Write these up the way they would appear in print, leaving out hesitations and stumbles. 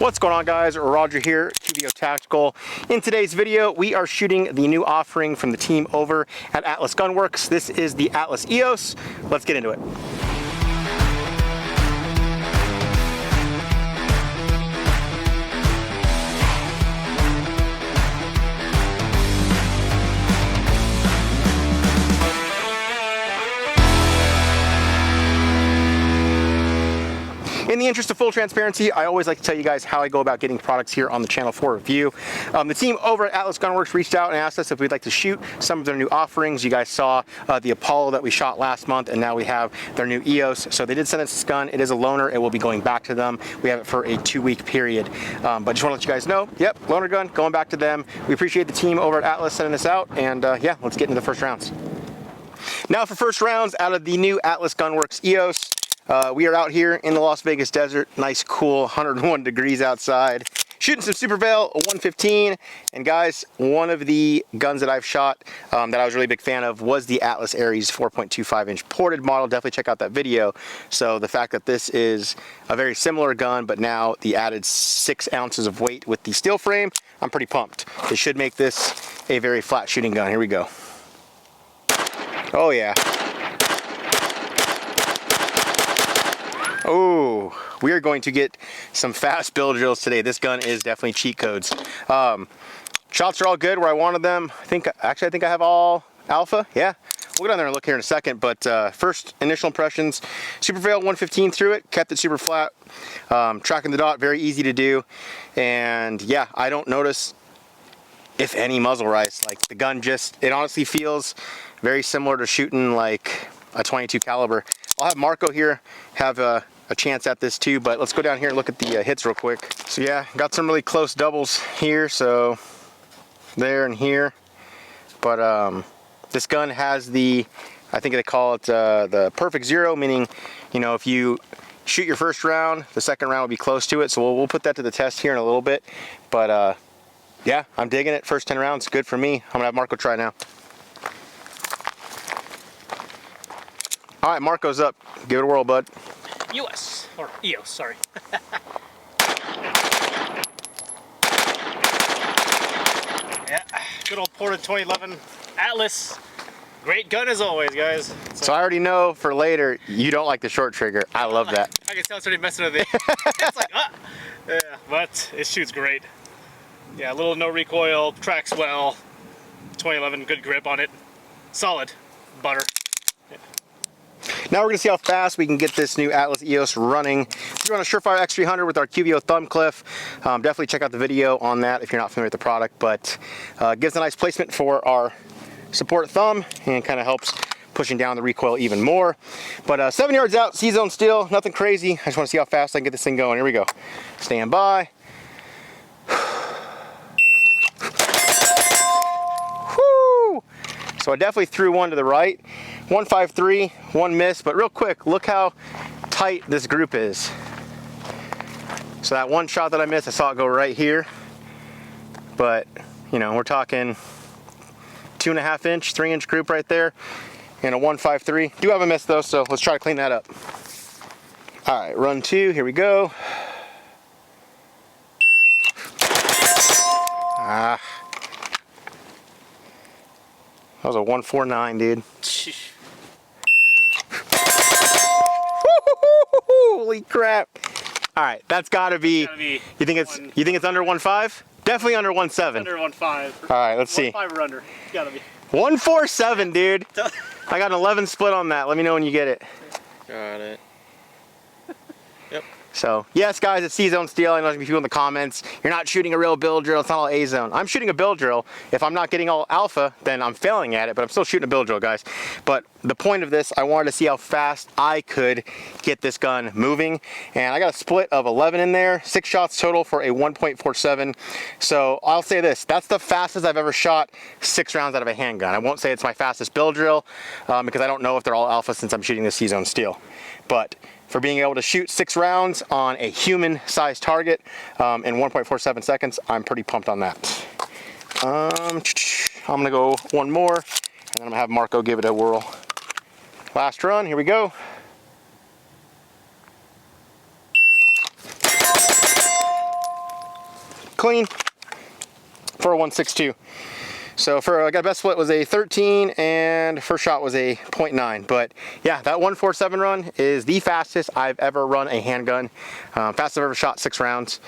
What's going on, guys? Roger here, QVO Tactical. In today's video, we are shooting the new offering from the team over at Atlas Gunworks. This is the Atlas EOS. Let's get into it. In the interest of full transparency, I always like to tell you guys how I go about getting products here on the channel for review. The team over at Atlas Gunworks reached out and asked us if we'd like to shoot some of their new offerings. You guys saw the Apollo that we shot last month, and now we have their new EOS. So they did send us this gun. It is a loaner. It will be going back to them. We have it for a 2-week period. But just want to let you guys know, yep, loaner gun, going back to them. We appreciate the team over at Atlas sending this out, and yeah, let's get into the first rounds. Now for first rounds out of the new Atlas Gunworks EOS. We are out here in the Las Vegas desert, nice cool 101 degrees outside, shooting some Super Veil, a 115, and guys, one of the guns that I've shot that I was really a big fan of was the Atlas Ares 4.25 inch ported model. Definitely check out that video. So the fact that this is a very similar gun, but now the added 6 ounces of weight with the steel frame, I'm pretty pumped. It should make this a very flat shooting gun. Here we go. Oh yeah. Oh, we are going to get some fast build drills today. This gun is definitely cheat codes. Shots are all good where I wanted them. I think I have all alpha. Yeah, we'll get on there and look here in a second. But first initial impressions, Super Veil 115 through it, kept it super flat. Tracking the dot, very easy to do. And yeah, I don't notice, if any, muzzle rise. Like the gun it honestly feels very similar to shooting like a 22 caliber. I'll have Marco here have a chance at this too, but let's go down here and look at the hits real quick. So yeah, got some really close doubles here, so there and here. But this gun has the, I think they call it the perfect zero, meaning, you know, if you shoot your first round, the second round will be close to it. So we'll put that to the test here in a little bit. But yeah, I'm digging it. First 10 rounds, good for me. I'm gonna have Marco try now. All right, Marco's up. Give it a whirl, bud. EOS, or EOS, sorry. Yeah, good old ported 2011 Atlas. Great gun as always, guys. So I already know for later, you don't like the short trigger. I love that. I can tell it's already messing with it. It's like, yeah, but it shoots great. Yeah, a little no recoil, tracks well. 2011, good grip on it. Solid butter. Now we're going to see how fast we can get this new Atlas EOS running. We're on a Surefire X300 with our QVO thumb cliff. Definitely check out the video on that if you're not familiar with the product, but gives a nice placement for our support thumb and kind of helps pushing down the recoil even more. But 7 yards out, C-zone still, nothing crazy. I just want to see how fast I can get this thing going. Here we go. Stand by. Whoo! So I definitely threw one to the right. 153, one miss, but real quick, look how tight this group is. So that one shot that I missed, I saw it go right here. But, you know, we're talking 2.5 inch, 3 inch group right there, and a 153. Do have a miss though, so let's try to clean that up. All right, run 2, here we go. Ah. That was a 149, dude. Holy crap! All right, that's gotta be. You think it's under 1.5? Definitely under 1.7. Under 1.5. All right, let's see. 1.5 or under. It's gotta be. 147, dude. I got an 11 split on that. Let me know when you get it. Got it. Yep. So, yes, guys, it's C-zone steel. I know there's people in the comments, you're not shooting a real build drill, it's not all A-zone. I'm shooting a build drill. If I'm not getting all alpha, then I'm failing at it, but I'm still shooting a build drill, guys. But the point of this, I wanted to see how fast I could get this gun moving. And I got a split of 11 in there, 6 shots total for a 1.47. So I'll say this, that's the fastest I've ever shot 6 rounds out of a handgun. I won't say it's my fastest build drill because I don't know if they're all alpha since I'm shooting the C-zone steel. But for being able to shoot 6 rounds on a human-sized target in 1.47 seconds, I'm pretty pumped on that. I'm gonna go one more, and then I'm gonna have Marco give it a whirl. Last run, here we go. clean for a 1.62. So I got best split was a 13 and first shot was a 0.9. But yeah, that 1.47 run is the fastest I've ever run a handgun. Fastest I've ever shot 6 rounds.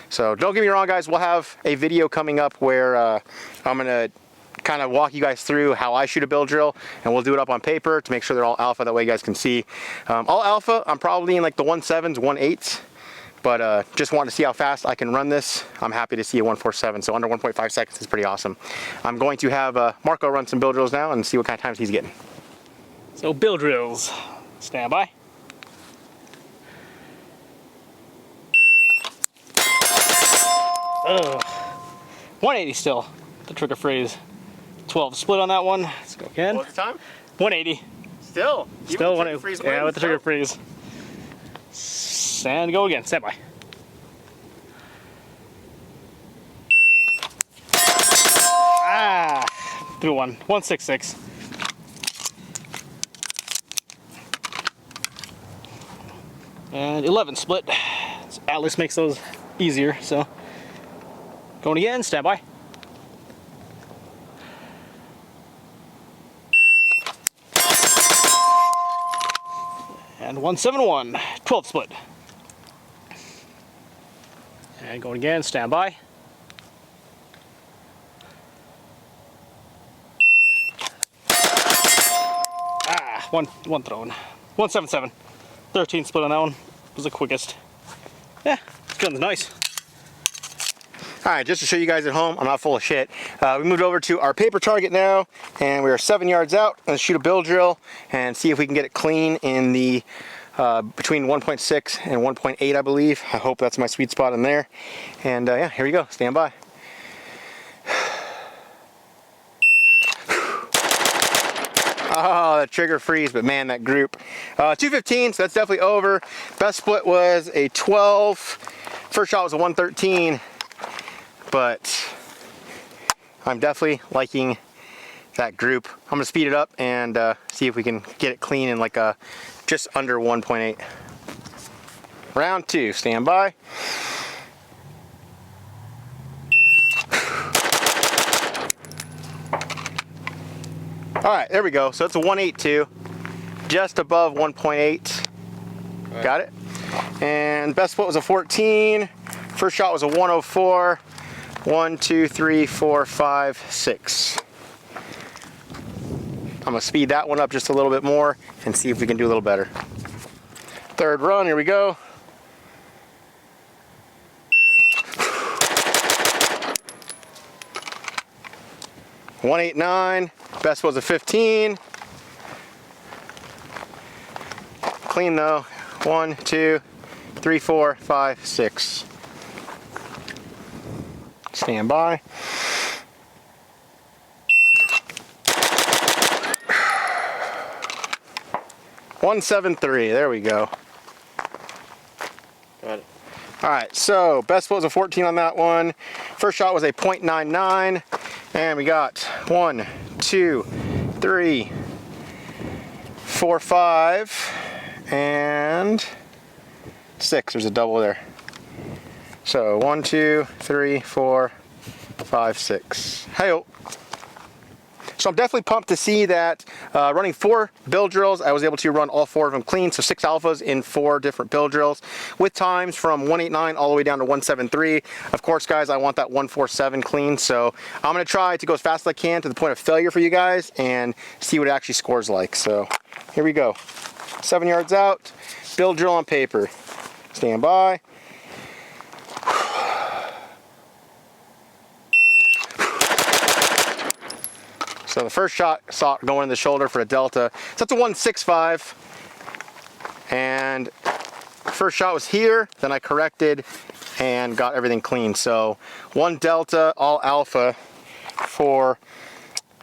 So don't get me wrong, guys, we'll have a video coming up where I'm gonna kind of walk you guys through how I shoot a bill drill, and we'll do it up on paper to make sure they're all alpha, that way you guys can see. All alpha, I'm probably in like the 1.7s, 1.8s. But just wanted to see how fast I can run this. I'm happy to see a 1.47, so under 1.5 seconds is pretty awesome. I'm going to have Marco run some bill drills now and see what kind of times he's getting. So bill drills, stand by. Ugh. 180 still, the trigger freeze. 12 split on that one. Let's go again. What's the time? 180. Still 180. Yeah, with the trigger freeze. And go again, stand by. Ah, through one, 166. And 11 split. So Atlas makes those easier, so. Going again, stand by. And 171, 12 split. And going again, stand by. Ah, one thrown. 177. 13 split on that one. Was the quickest. Yeah, this gun's nice. All right, just to show you guys at home, I'm not full of shit. We moved over to our paper target now, and we are 7 yards out. Let's shoot a bill drill and see if we can get it clean in the between 1.6 and 1.8, I believe. I hope that's my sweet spot in there. And yeah, here we go. Stand by. Oh, that trigger freeze, but man, that group. 215, so that's definitely over. Best split was a 12. First shot was a 113. But I'm definitely liking that group. I'm gonna speed it up and see if we can get it clean in like a just under 1.8. Round 2, stand by. All right, there we go. So it's a 182, just above 1.8. Right. Got it. And best split was a 14. First shot was a 104. 1, 2, 3, 4, 5, 6. I'm gonna speed that one up just a little bit more and see if we can do a little better. Third run, here we go. .189, best was a 15. Clean though. 1, 2, 3, 4, 5, 6. Stand by. .173, there we go. Got it. All right, so best split was a 14 on that one. First shot was a .99, and we got 1, 2, 3, 4, 5, and 6. There's a double there. So 1, 2, 3, 4, 5, 6. Hey-o. So I'm definitely pumped to see that running 4 bill drills, I was able to run all 4 of them clean. So 6 alphas in 4 different bill drills with times from 189 all the way down to 173. Of course, guys, I want that 147 clean. So I'm going to try to go as fast as I can to the point of failure for you guys and see what it actually scores like. So here we go. 7 yards out, bill drill on paper. Stand by. So the first shot saw it going in the shoulder for a delta. So that's a 165. And first shot was here, then I corrected and got everything clean. So 1 delta, all alpha for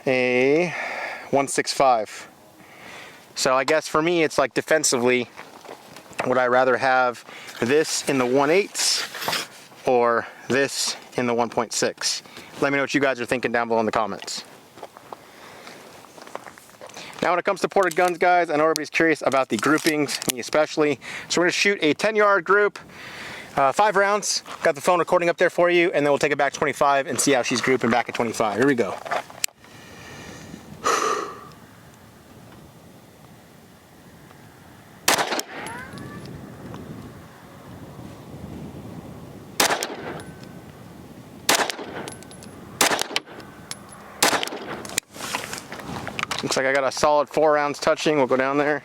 a 165. So I guess for me, it's like defensively, would I rather have this in the 1/8 or this in the 1.6? Let me know what you guys are thinking down below in the comments. Now when it comes to ported guns, guys, I know everybody's curious about the groupings, me especially. So we're gonna shoot a 10-yard group, 5 rounds. Got the phone recording up there for you, and then we'll take it back 25 and see how she's grouping back at 25. Here we go. Looks like I got a solid 4 rounds touching. We'll go down there.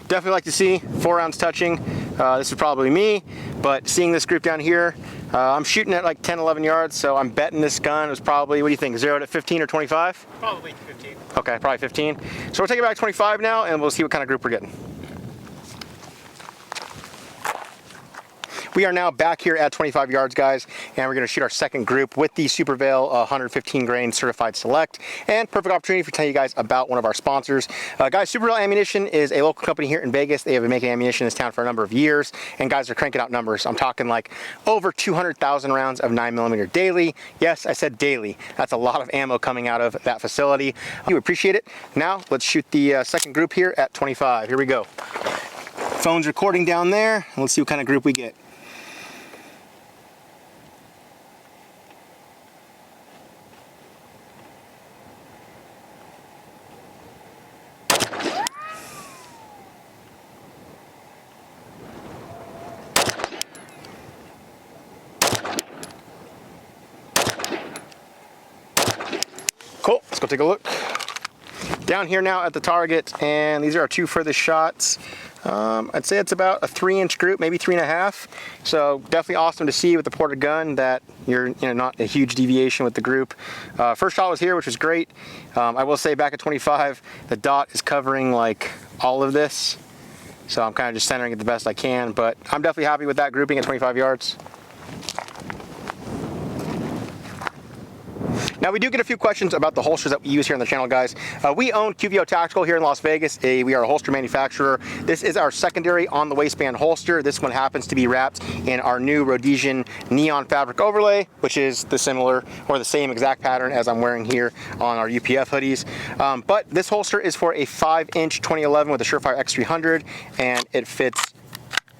Definitely like to see 4 rounds touching. This is probably me, but seeing this group down here, I'm shooting at like 10, 11 yards, so I'm betting this gun was probably, what do you think, 0 to 15 or 25? Probably 15. Okay, probably 15. So we'll take it back 25 now, and we'll see what kind of group we're getting. We are now back here at 25 yards, guys, and we're going to shoot our second group with the Super Veil 115 grain certified select. And perfect opportunity for telling you guys about one of our sponsors. Guys, Super Veil Ammunition is a local company here in Vegas. They have been making ammunition in this town for a number of years, and guys are cranking out numbers. I'm talking like over 200,000 rounds of 9mm daily. Yes, I said daily. That's a lot of ammo coming out of that facility. You appreciate it. Now let's shoot the second group here at 25. Here we go. Phone's recording down there. Let's see what kind of group we get. Cool, let's go take a look. Down here now at the target, and these are our 2 furthest shots. I'd say it's about a 3-inch group, maybe 3.5. So definitely awesome to see with the ported gun that you're not a huge deviation with the group. First shot was here, which was great. I will say back at 25, the dot is covering like all of this. So I'm kind of just centering it the best I can, but I'm definitely happy with that grouping at 25 yards. Now we do get a few questions about the holsters that we use here on the channel, guys. We own QVO Tactical here in Las Vegas. We are a holster manufacturer. This is our secondary on the waistband holster. This one happens to be wrapped in our new Rhodesian neon fabric overlay, which is the similar or the same exact pattern as I'm wearing here on our UPF hoodies. But this holster is for a 5-inch 2011 with a Surefire X300, and it fits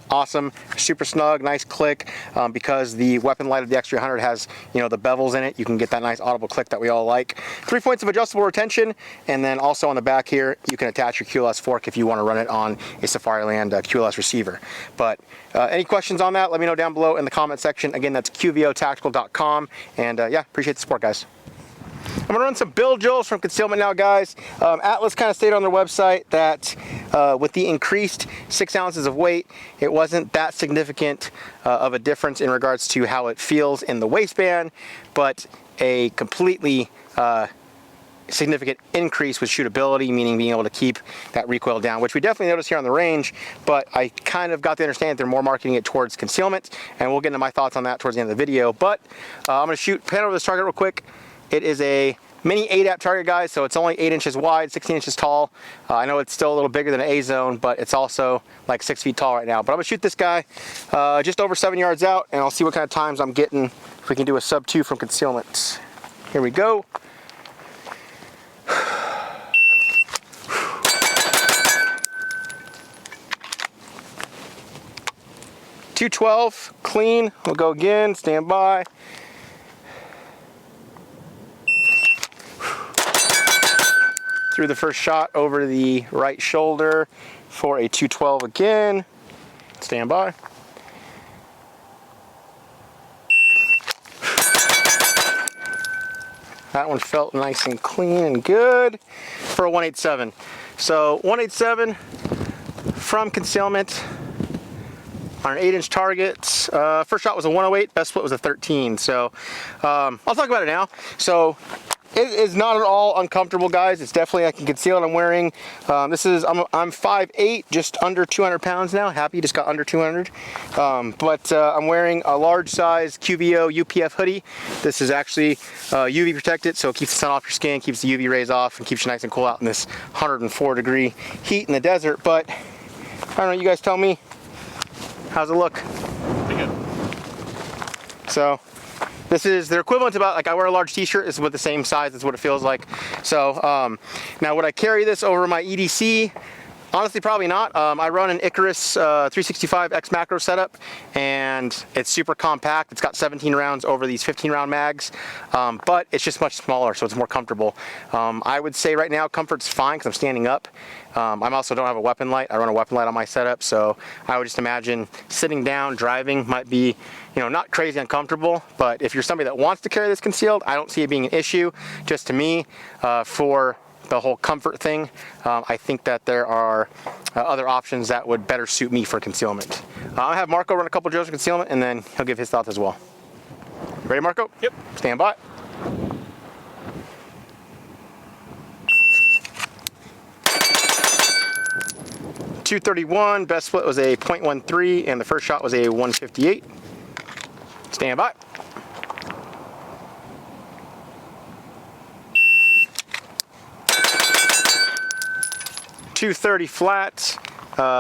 awesome, super snug, nice click. Because the weapon light of the X300 has, the bevels in it, you can get that nice audible click that we all like. 3 points of adjustable retention, and then also on the back here, you can attach your QLS fork if you want to run it on a Safariland QLS receiver. But any questions on that, let me know down below in the comment section. Again, that's qvotactical.com, and yeah, appreciate the support, guys. I'm gonna run some Bill Joels from Concealment now, guys. Atlas kind of stated on their website that with the increased 6 ounces of weight, it wasn't that significant of a difference in regards to how it feels in the waistband, but a completely significant increase with shootability, meaning being able to keep that recoil down, which we definitely noticed here on the range, but I kind of got to understand they're more marketing it towards concealment, and we'll get into my thoughts on that towards the end of the video. But I'm gonna pan over this target real quick. It is a mini 8-AP target, guys, so it's only 8 inches wide, 16 inches tall. I know it's still a little bigger than an A-zone, but it's also like 6 feet tall right now. But I'm gonna shoot this guy just over 7 yards out, and I'll see what kind of times I'm getting if we can do a sub 2 from concealment. Here we go. .212, clean. We'll go again, stand by. Threw the first shot over the right shoulder for a .212 again. Stand by. That one felt nice and clean and good for a 187. So 187 from concealment on an 8-inch target. First shot was a 108, best split was a 13. So I'll talk about it now. So it is not at all uncomfortable, guys. It's definitely, I can conceal it. I'm wearing, I'm 5'8", just under 200 pounds now. Happy just got under 200. But I'm wearing a large size QVO UPF hoodie. This is actually UV protected, so it keeps the sun off your skin, keeps the UV rays off, and keeps you nice and cool out in this 104-degree heat in the desert. But I don't know, you guys tell me, how's it look? Pretty good. So this is their equivalent to about, like, I wear a large t-shirt, this is with the same size, that's what it feels like. So now would I carry this over my EDC Honestly, probably not. I run an Icarus 365 X macro setup, and it's super compact. It's got 17 rounds over these 15 round mags, but it's just much smaller, so it's more comfortable. I would say right now comfort's fine because I'm standing up. I also don't have a weapon light. I run a weapon light on my setup, so I would just imagine sitting down, driving might be, you know, not crazy uncomfortable, but if you're somebody that wants to carry this concealed, I don't see it being an issue. Just to me, for the whole comfort thing, I think that there are other options that would better suit me for concealment. I'll have Marco run a couple drills for concealment, and then he'll give his thoughts as well. Ready, Marco? Yep. Stand by. .231, best split was a .13, and the first shot was a 158. Stand by. .230 flat.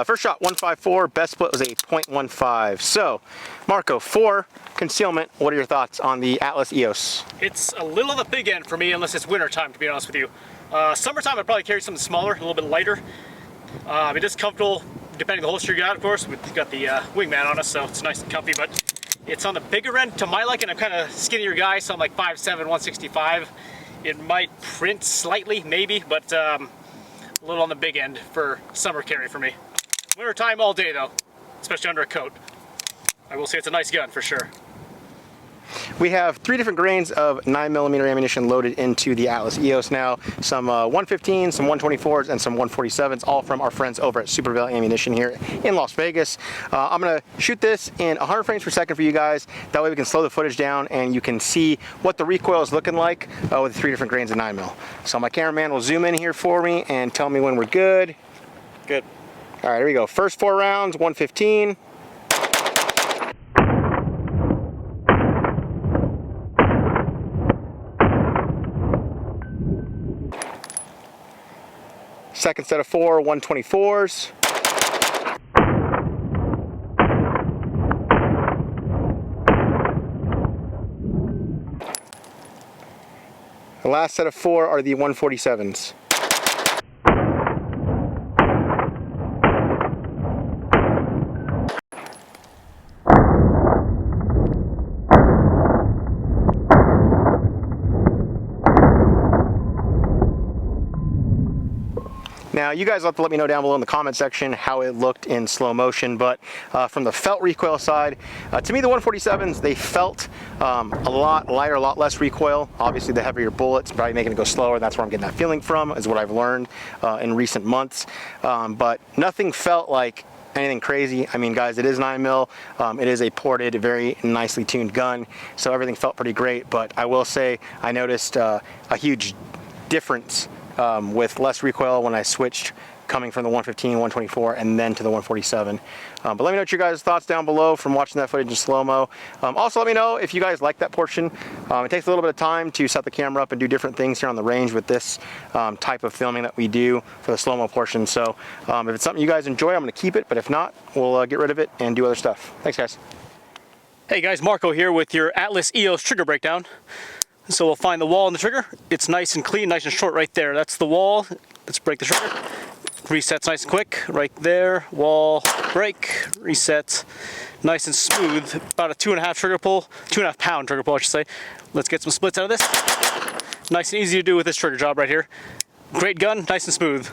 First shot 154, best split was a .15. So, Marco, for concealment, what are your thoughts on the Atlas EOS? It's a little on the big end for me, unless it's winter time, to be honest with you. Summertime, I'd probably carry something smaller, a little bit lighter. It is comfortable, depending on the holster you got, of course. We've got the wingman on us, so it's nice and comfy, but it's on the bigger end. To my liking, I'm kind of skinnier guy, so I'm like 5'7", 165. It might print slightly, maybe, but a little on the big end for summer carry for me. Winter time all day though, especially under a coat. I will say it's a nice gun for sure. We have 3 different grains of 9mm ammunition loaded into the Atlas EOS now. Some 115s, some 124s, and some 147s, all from our friends over at Super Valve Ammunition here in Las Vegas. I'm going to shoot this in 100 frames per second for you guys. That way we can slow the footage down and you can see what the recoil is looking like with 3 different grains of 9mm. So my cameraman will zoom in here for me and tell me when we're good. Good. All right, here we go. First 4 rounds, 115. Second set of 4, 124s. The last set of 4 are the 147s. Now, you guys will have to let me know down below in the comment section how it looked in slow motion, but from the felt recoil side, to me the 147s, they felt a lot lighter, a lot less recoil. Obviously the heavier bullets probably making it go slower, that's where I'm getting that feeling from, is what I've learned in recent months. But nothing felt like anything crazy. I mean, guys, it is 9mm. It is a ported, very nicely tuned gun, so everything felt pretty great, but I will say I noticed a huge difference with less recoil when I switched coming from the 115, 124, and then to the 147. But let me know what your guys' thoughts down below from watching that footage in slow-mo. Also, let me know if you guys like that portion. It takes a little bit of time to set the camera up and do different things here on the range with this type of filming that we do for the slow-mo portion. So if it's something you guys enjoy, I'm going to keep it, but if not, we'll get rid of it and do other stuff. Thanks, guys. Hey guys, Marco here with your Atlas EOS trigger breakdown. So we'll find the wall and the trigger. It's nice and clean, nice and short right there. That's the wall. Let's break the trigger. Resets nice and quick. Right there. Wall, break, reset. Nice and smooth. About a 2.5 trigger pull, 2.5 pound trigger pull, I should say. Let's get some splits out of this. Nice and easy to do with this trigger job right here. Great gun, nice and smooth.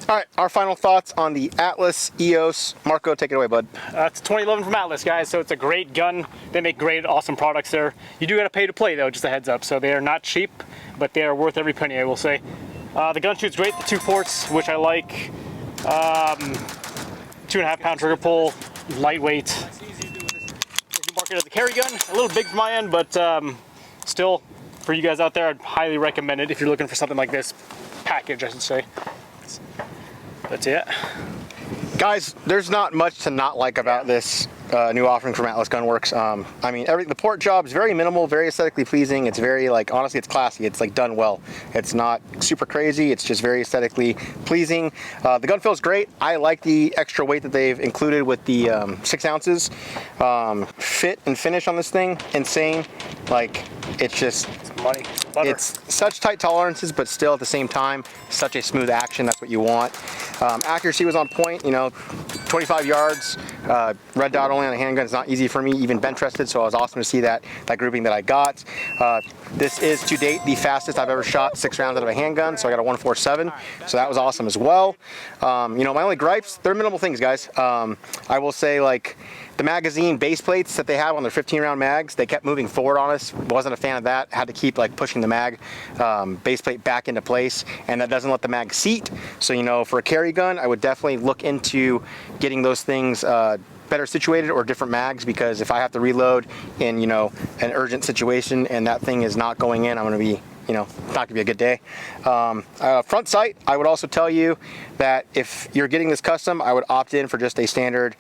All right, our final thoughts on the Atlas EOS. Marco, take it away, bud. It's 2011 from Atlas, guys, so it's a great gun. They make great, awesome products there. You do gotta pay to play though, just a heads up. So they are not cheap, but they are worth every penny, I will say. The gun shoots great, the 2 ports, which I like. 2.5 pound trigger pull, lightweight. You can mark it as a carry gun, a little big for my end, but still, for you guys out there, I'd highly recommend it if you're looking for something like this package, I should say. That's it. Guys, there's not much to not like about this new offering from Atlas Gunworks. I mean, the port job is very minimal, very aesthetically pleasing. It's very, like, honestly, it's classy. It's like done well. It's not super crazy. It's just very aesthetically pleasing. The gun feels great. I like the extra weight that they've included with the 6 ounces. Fit and finish on this thing, insane. Like, it's just, It's money. Butter. it's such tight tolerances, but still at the same time, such a smooth action. That's what you want. Accuracy was on point, you know, 25 yards, red dot only on a handgun is not easy for me, even bench rested, so it was awesome to see that grouping that I got. This is to date the fastest I've ever shot 6 rounds out of a handgun, so I got a 147, so that was awesome as well. You know, my only gripes, they're minimal things, guys. I will say, like, the magazine base plates that they have on their 15-round mags, they kept moving forward on us. Wasn't a fan of that. Had to keep like pushing the mag base plate back into place, and that doesn't let the mag seat. So, you know, for a carry gun, I would definitely look into getting those things better situated or different mags, because if I have to reload in, you know, an urgent situation and that thing is not going in, I'm going to be, you know, it's not gonna be a good day. Front sight, I would also tell you that if you're getting this custom, I would opt in for just a standard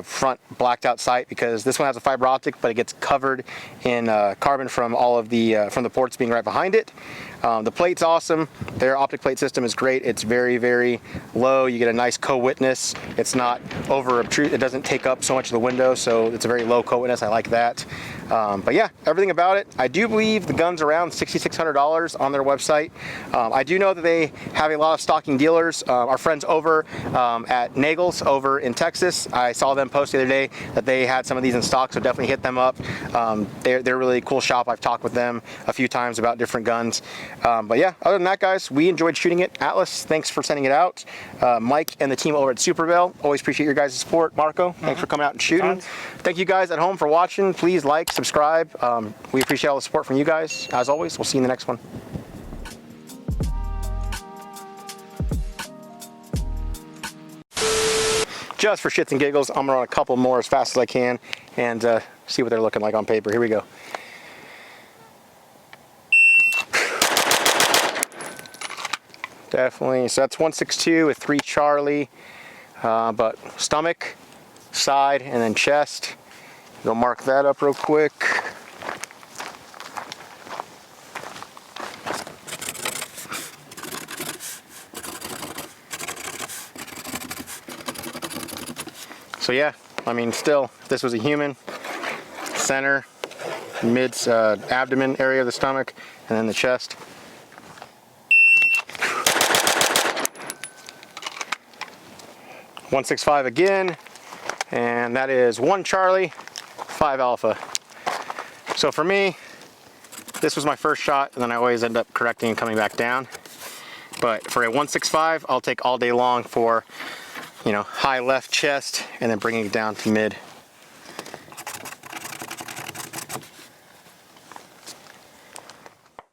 front blacked out sight, because this one has a fiber optic, but it gets covered in carbon from all of the from the ports being right behind it. The plate's awesome. Their optic plate system is great. It's very, very low. You get a nice co-witness. It's not over obtrusive. It doesn't take up so much of the window, so it's a very low co-witness. I like that. But yeah, everything about it. I do believe the gun's around $6,600 on their website. I do know that they have a lot of stocking dealers. Our friends over at Nagel's over in Texas, I saw them post the other day that they had some of these in stock, so definitely hit them up. They're a really cool shop. I've talked with them a few times about different guns. But yeah, other than that, guys, we enjoyed shooting it. Atlas, thanks for sending it out. Mike and the team over at Super Bell, always appreciate your guys' support. Marco, thanks for coming out and shooting. Thank you guys at home for watching. Please like, subscribe. We appreciate all the support from you guys. As always, we'll see you in the next one. Just for shits and giggles, I'm gonna run a couple more as fast as I can and see what they're looking like on paper. Here we go. Definitely, so that's 162 with 3 Charlie, but stomach, side, and then chest. Go mark that up real quick. So yeah, I mean, still, if this was a human, center, mid, abdomen area of the stomach, and then the chest. .165 again, and that is 1 Charlie, 5 Alpha. So for me, this was my first shot, and then I always end up correcting and coming back down. But for a .165, I'll take all day long for, you know, high left chest, and then bringing it down to mid